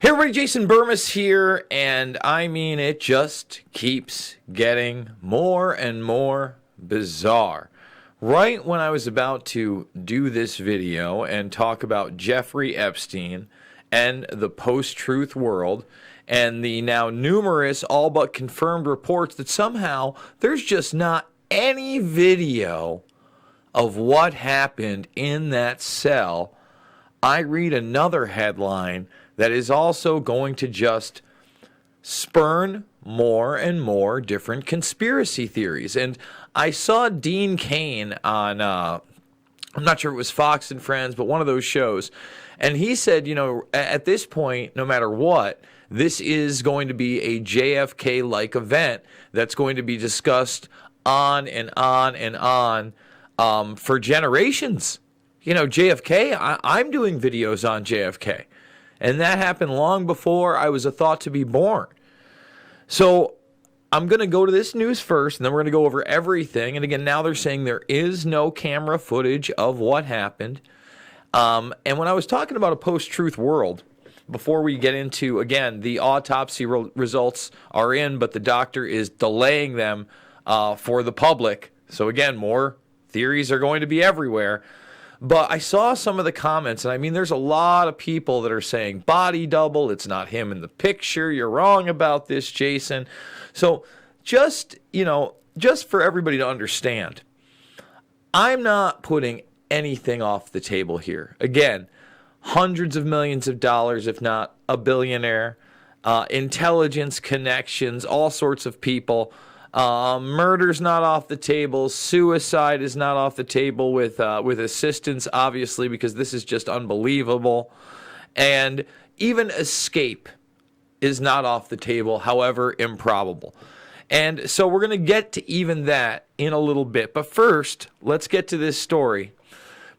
Hey everybody, Jason Burmis here, and I mean it just keeps getting more and more bizarre. Right when I was about to do this video and talk about Jeffrey Epstein and the post-truth world and the now numerous all but confirmed reports that somehow there's just not any video of what happened in that cell, I read another headline that is also going to just spurn more and more different conspiracy theories. And I saw Dean Cain on, I'm not sure if it was Fox and Friends, but one of those shows. And he said, you know, at this point, no matter what, this is going to be a JFK-like event that's going to be discussed on and on and on for generations. You know, JFK, I'm doing videos on JFK. And that happened long before I was a thought to be born. So I'm going to go to this news first, and then we're going to go over everything. And again, now they're saying there is no camera footage of what happened. And when I was talking about a post-truth world, before we get into, again, the autopsy results are in, but the doctor is delaying them for the public. So again, more theories are going to be everywhere. But I saw some of the comments, and I mean, there's a lot of people that are saying body double, it's not him in the picture, you're wrong about this, Jason. So just, you know, just for everybody to understand, I'm not putting anything off the table here. Again, hundreds of millions of dollars, if not a billionaire, intelligence connections, all sorts of people. Murder's not off the table. Suicide is not off the table with assistance, obviously, because this is just unbelievable. And even escape is not off the table, however improbable. And so we're going to get to even that in a little bit. But first, let's get to this story.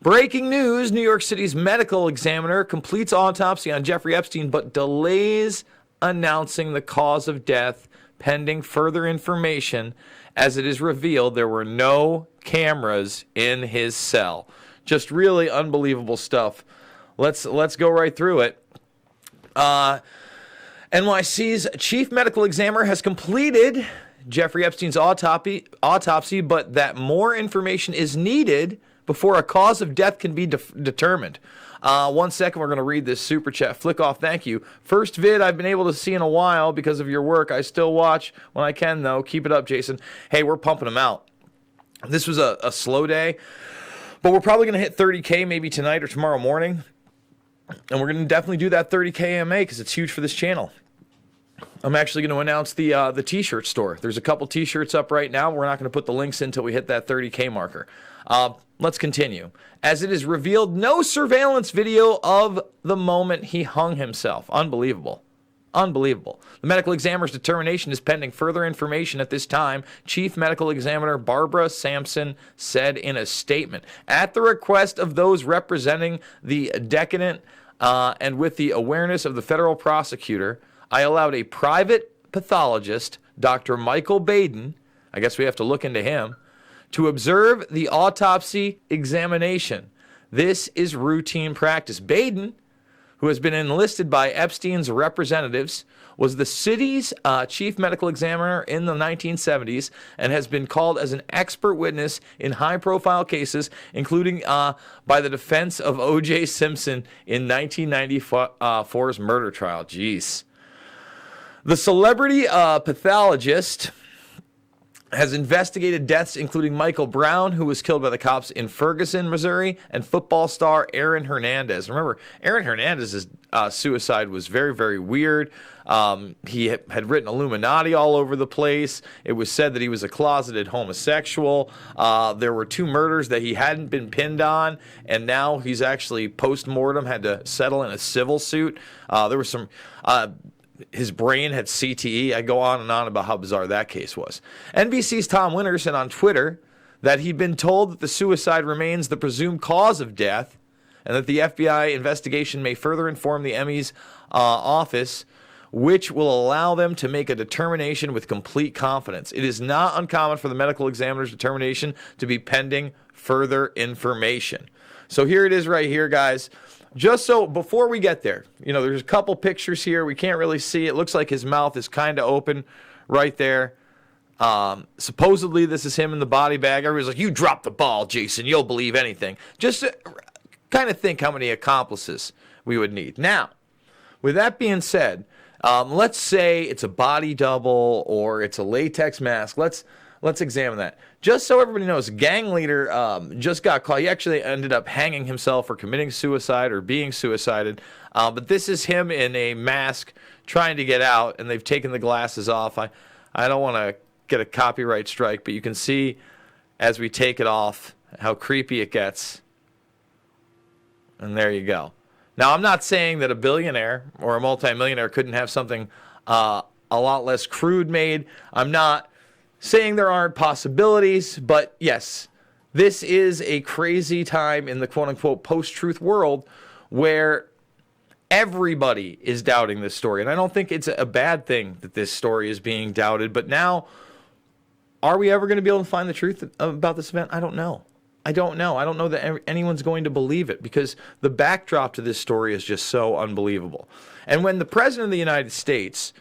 Breaking news, New York City's medical examiner completes autopsy on Jeffrey Epstein, but delays announcing the cause of death pending further information, as it is revealed there were no cameras in his cell. Just really unbelievable stuff. Let's go right through it. NYC's chief medical examiner has completed Jeffrey Epstein's autopsy, but that more information is needed before a cause of death can be determined. 1 second, we're going to read this super chat. Flick off, thank you. First vid I've been able to see in a while because of your work. I still watch when I can, though. Keep it up, Jason. Hey, we're pumping them out. This was a slow day, but we're probably going to hit 30K maybe tonight or tomorrow morning. And we're going to definitely do that 30K AMA because it's huge for this channel. I'm actually going to announce the T-shirt store. There's a couple T-shirts up right now. We're not going to put the links in until we hit that 30K marker. Let's continue. As it is revealed, no surveillance video of the moment he hung himself. Unbelievable. Unbelievable. The medical examiner's determination is pending further information at this time, Chief Medical Examiner Barbara Sampson said in a statement. At the request of those representing the decedent and with the awareness of the federal prosecutor, I allowed a private pathologist, Dr. Michael Baden, I guess we have to look into him, to observe the autopsy examination. This is routine practice. Baden, who has been enlisted by Epstein's representatives, was the city's chief medical examiner in the 1970s and has been called as an expert witness in high-profile cases, including by the defense of O.J. Simpson in 1994's murder trial. Jeez. The celebrity pathologist has investigated deaths including Michael Brown, who was killed by the cops in Ferguson, Missouri, and football star Aaron Hernandez. Remember, Aaron Hernandez's suicide was very, very weird. He had written Illuminati all over the place. It was said that he was a closeted homosexual. There were 2 murders that he hadn't been pinned on, and now he's actually post-mortem had to settle in a civil suit. There was some... his brain had CTE. I go on and on about how bizarre that case was. NBC's Tom Winters said on Twitter that he'd been told that the suicide remains the presumed cause of death and that the FBI investigation may further inform the Emmys office, which will allow them to make a determination with complete confidence. It is not uncommon for the medical examiner's determination to be pending further information. So here it is right here, guys. just so before we get there, there's a couple pictures here. We can't really see. It looks like his mouth is kind of open right there. Supposedly this is him in the body bag. Everybody's like, you dropped the ball, Jason. You'll believe anything. Just kind of think how many accomplices we would need. Now, with that being said, let's say it's a body double or it's a latex mask. Let's examine that. Just so everybody knows, gang leader just got caught. He actually ended up hanging himself or committing suicide or being suicided. But this is him in a mask trying to get out, and they've taken the glasses off. I don't want to get a copyright strike, but you can see as we take it off how creepy it gets. And there you go. Now, I'm not saying that a billionaire or a multimillionaire couldn't have something a lot less crude made. I'm not saying there aren't possibilities, but yes, this is a crazy time in the quote-unquote post-truth world where everybody is doubting this story. And I don't think it's a bad thing that this story is being doubted, but now, are we ever going to be able to find the truth about this event? I don't know. I don't know that anyone's going to believe it because the backdrop to this story is just so unbelievable. And when the President of the United States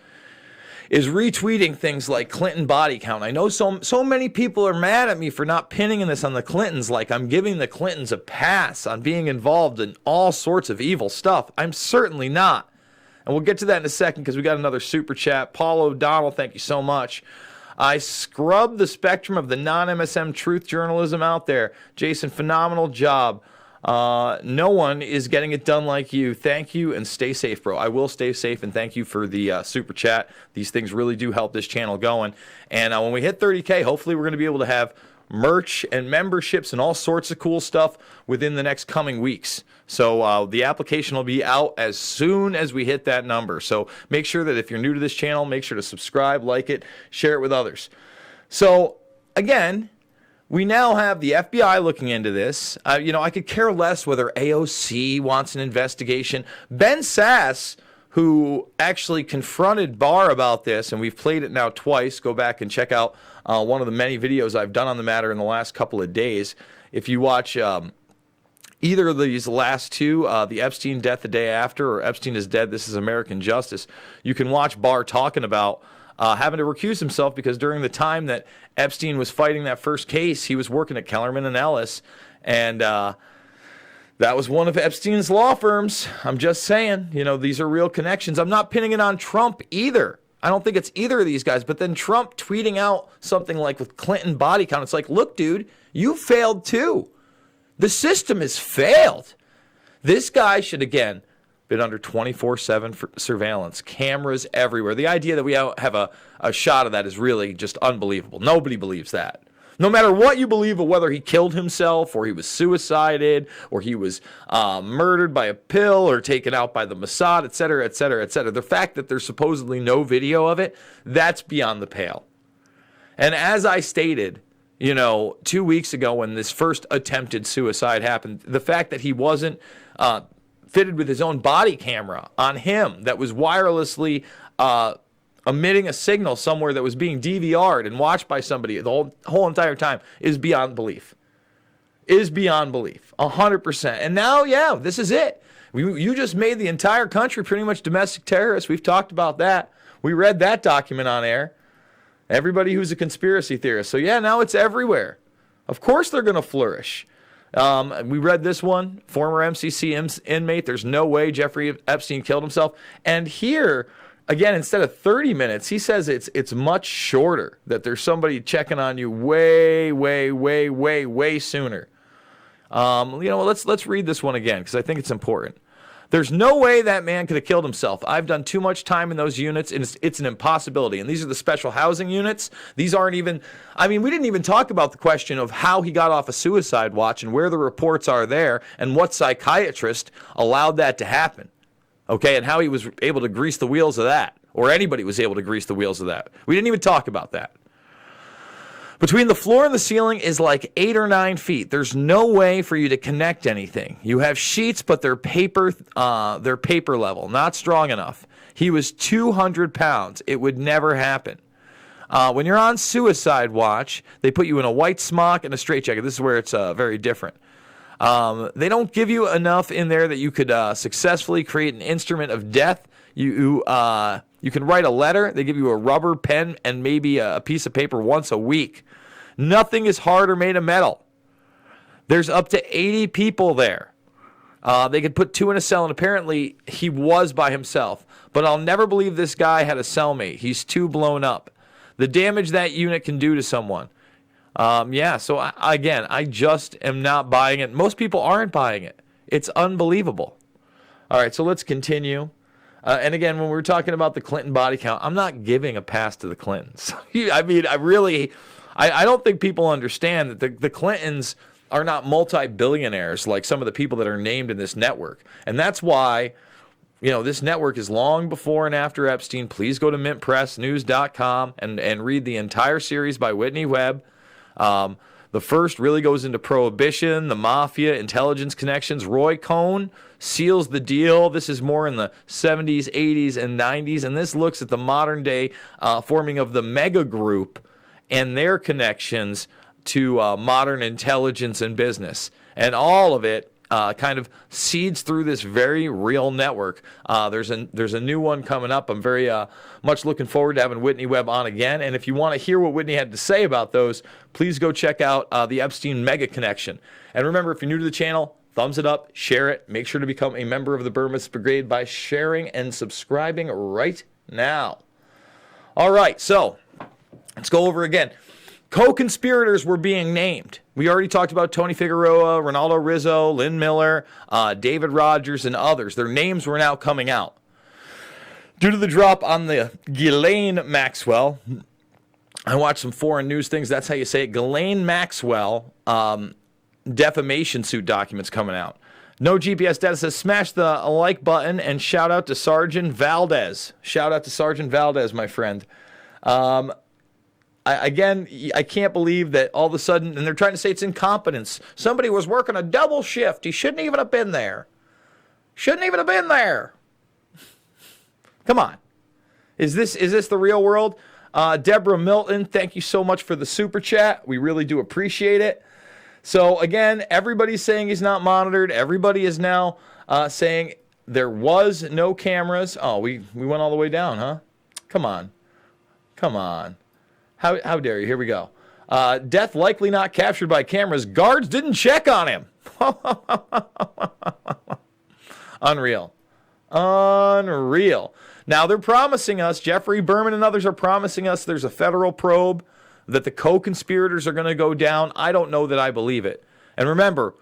is retweeting things like Clinton body count, I know so many people are mad at me for not pinning this on the Clintons, like I'm giving the Clintons a pass on being involved in all sorts of evil stuff. I'm certainly not. And we'll get to that in a second because we got another super chat. Paul O'Donnell, thank you so much. I scrubbed the spectrum of the non-MSM truth journalism out there. Jason, phenomenal job. No one is getting it done like you. Thank you and stay safe, bro. I will stay safe and thank you for the super chat. These things really do help this channel going. And when we hit 30K, hopefully we're going to be able to have merch and memberships and all sorts of cool stuff within the next coming weeks. So the application will be out as soon as we hit that number. So make sure that if you're new to this channel, make sure to subscribe, like it, share it with others. So again, we now have the FBI looking into this. I could care less whether AOC wants an investigation. Ben Sass, who actually confronted Barr about this, and we've played it now twice. Go back and check out one of the many videos I've done on the matter in the last couple of days. If you watch either of these last two, the Epstein death the day after, or Epstein is dead, this is American justice, you can watch Barr talking about having to recuse himself because during the time that Epstein was fighting that first case, he was working at Kellerman and Ellis, and that was one of Epstein's law firms. I'm just saying, these are real connections. I'm not pinning it on Trump either. I don't think it's either of these guys. But then Trump tweeting out something like with Clinton body count, it's like, look, dude, you failed too. The system has failed. This guy should, again, been under 24/7 surveillance, cameras everywhere. The idea that we have a shot of that is really just unbelievable. Nobody believes that. No matter what you believe of whether he killed himself or he was suicided or he was murdered by a pill or taken out by the Mossad, et cetera, et cetera, et cetera. The fact that there's supposedly no video of it, that's beyond the pale. And as I stated, 2 weeks ago when this first attempted suicide happened, the fact that he wasn't fitted with his own body camera on him that was wirelessly emitting a signal somewhere that was being DVR'd and watched by somebody the whole entire time is beyond belief. Is beyond belief, 100%. And now, yeah, this is it. You just made the entire country pretty much domestic terrorists. We've talked about that. We read that document on air. Everybody who's a conspiracy theorist. So yeah, now it's everywhere. Of course they're going to flourish. We read this one, former MCC inmate. There's no way Jeffrey Epstein killed himself. And here, again, instead of 30 minutes, he says it's much shorter, that there's somebody checking on you way, way, way, way, way sooner. Let's read this one again because I think it's important. There's no way that man could have killed himself. I've done too much time in those units, and it's an impossibility. And these are the special housing units. These aren't even, we didn't even talk about the question of how he got off a suicide watch and where the reports are there and what psychiatrist allowed that to happen. Okay, and how he was able to grease the wheels of that, or anybody was able to grease the wheels of that. We didn't even talk about that. Between the floor and the ceiling is like 8 or 9 feet. There's no way for you to connect anything. You have sheets, but they're paper level, not strong enough. He was 200 pounds. It would never happen. When you're on suicide watch, they put you in a white smock and a straitjacket. This is where it's very different. They don't give you enough in there that you could successfully create an instrument of death. You can write a letter. They give you a rubber pen and maybe a piece of paper once a week. Nothing is hard or made of metal. There's up to 80 people there. They could put 2 in a cell, and apparently he was by himself. But I'll never believe this guy had a cellmate. He's too blown up. The damage that unit can do to someone. So I just am not buying it. Most people aren't buying it. It's unbelievable. All right, so let's continue. And again, when we're talking about the Clinton body count, I'm not giving a pass to the Clintons. I mean, I don't think people understand that the Clintons are not multi-billionaires like some of the people that are named in this network. And that's why, this network is long before and after Epstein. Please go to mintpressnews.com and read the entire series by Whitney Webb. The first really goes into prohibition, the mafia, intelligence connections. Roy Cohn seals the deal. This is more in the 70s, 80s, and 90s, and this looks at the modern day forming of the mega group and their connections to modern intelligence and business. And all of it kind of seeds through this very real network. There's a new one coming up. I'm very much looking forward to having Whitney Webb on again. And if you want to hear what Whitney had to say about those, please go check out the Epstein Mega Connection. And remember, if you're new to the channel, thumbs it up, share it. Make sure to become a member of the Burmist Brigade by sharing and subscribing right now. All right, so let's go over again. Co-conspirators were being named. We already talked about Tony Figueroa, Ronaldo Rizzo, Lynn Miller, David Rogers, and others. Their names were now coming out. Due to the drop on the Ghislaine Maxwell, I watched some foreign news things. That's how you say it. Ghislaine Maxwell defamation suit documents coming out. No GPS data says smash the like button and shout out to Sergeant Valdez. Shout out to Sergeant Valdez, my friend. I can't believe that all of a sudden, and they're trying to say it's incompetence. Somebody was working a double shift. He shouldn't even have been there. Shouldn't even have been there. Come on. Is this the real world? Deborah Milton, thank you so much for the super chat. We really do appreciate it. So again, everybody's saying he's not monitored. Everybody is now saying there was no cameras. Oh, we went all the way down, huh? Come on. Come on. How dare you? Here we go. Death likely not captured by cameras. Guards didn't check on him. Unreal. Unreal. Now they're promising us, Jeffrey Berman and others are promising us there's a federal probe, that the co-conspirators are going to go down. I don't know that I believe it. And remember,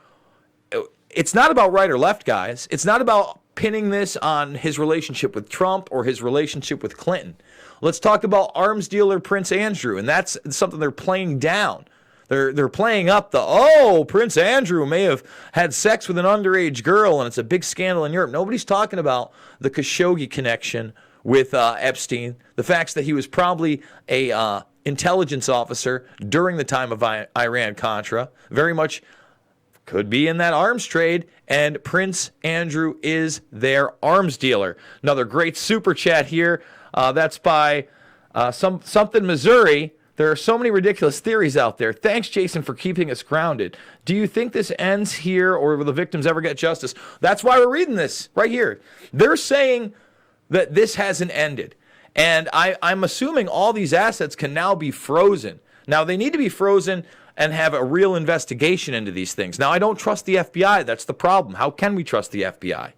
it's not about right or left, guys. It's not about pinning this on his relationship with Trump or his relationship with Clinton. Let's talk about arms dealer Prince Andrew, and that's something they're playing down. They're playing up Prince Andrew may have had sex with an underage girl, and it's a big scandal in Europe. Nobody's talking about the Khashoggi connection with Epstein, the facts that he was probably a intelligence officer during the time of Iran-Contra, very much could be in that arms trade, and Prince Andrew is their arms dealer. Another great super chat here. That's by something Missouri. There are so many ridiculous theories out there. Thanks, Jason, for keeping us grounded. Do you think this ends here, or will the victims ever get justice? That's why we're reading this right here. They're saying that this hasn't ended. And I'm assuming all these assets can now be frozen. Now, they need to be frozen and have a real investigation into these things. Now, I don't trust the FBI. That's the problem. How can we trust the FBI?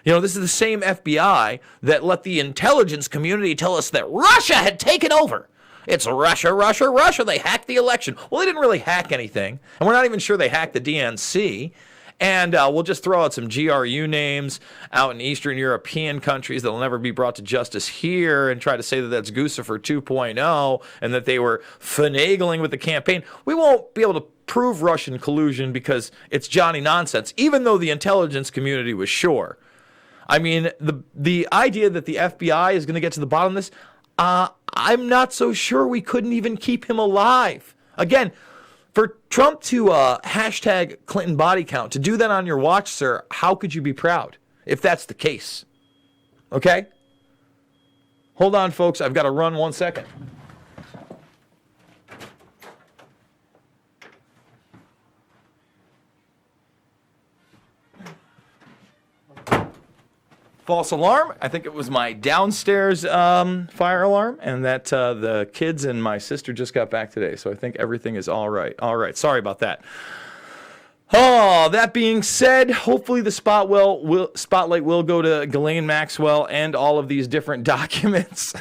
This is the same FBI that let the intelligence community tell us that Russia had taken over. It's Russia, Russia, Russia. They hacked the election. Well, they didn't really hack anything. And we're not even sure they hacked the DNC. And we'll just throw out some GRU names out in Eastern European countries that will never be brought to justice here and try to say that that's Guccifer 2.0 and that they were finagling with the campaign. We won't be able to prove Russian collusion because it's Johnny nonsense, even though the intelligence community was sure. I mean, the idea that the FBI is going to get to the bottom of this, I'm not so sure we couldn't even keep him alive. Again, for Trump to hashtag Clinton body count, to do that on your watch, sir, how could you be proud if that's the case? Okay? Hold on, folks. I've got to run 1 second. false alarm. I think it was my downstairs fire alarm, and that the kids and my sister just got back today, so I think everything is all right. All right, sorry about that. Oh, that being said, hopefully the spotlight will go to Ghislaine Maxwell and all of these different documents.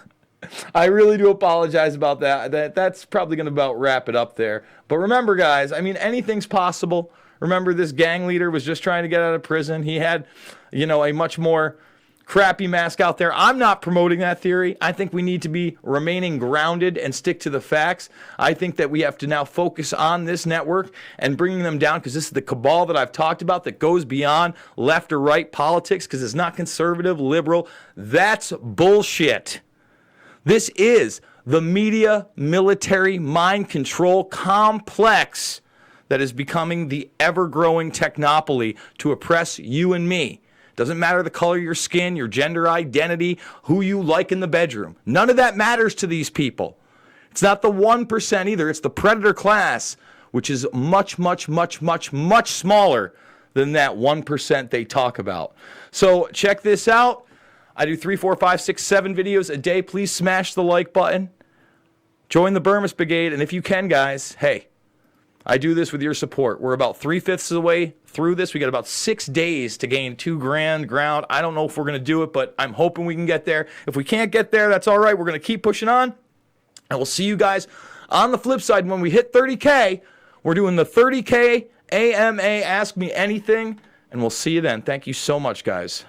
I really do apologize about that. That's probably going to about wrap it up there. But remember, guys, I mean, anything's possible. Remember, this gang leader was just trying to get out of prison. He had, a much more crappy mask out there. I'm not promoting that theory. I think we need to be remaining grounded and stick to the facts. I think that we have to now focus on this network and bringing them down, because this is the cabal that I've talked about that goes beyond left or right politics, because it's not conservative, liberal. That's bullshit. This is the media, military, mind control complex that is becoming the ever-growing technopoly to oppress you and me. Doesn't matter the color of your skin, your gender identity, who you like in the bedroom. None of that matters to these people. It's not the 1% either. It's the predator class, which is much, much, much, much, much smaller than that 1% they talk about. So check this out. I do 3, 4, 5, 6, 7 videos a day. Please smash the like button. Join the Burmist Brigade. And if you can, guys, hey, I do this with your support. We're about 3/5 of the way through this. We got about 6 days to gain 2 grand ground. I don't know if we're going to do it, but I'm hoping we can get there. If we can't get there, that's all right. We're going to keep pushing on. And we'll see you guys on the flip side. When we hit 30K, we're doing the 30K AMA Ask Me Anything. And we'll see you then. Thank you so much, guys.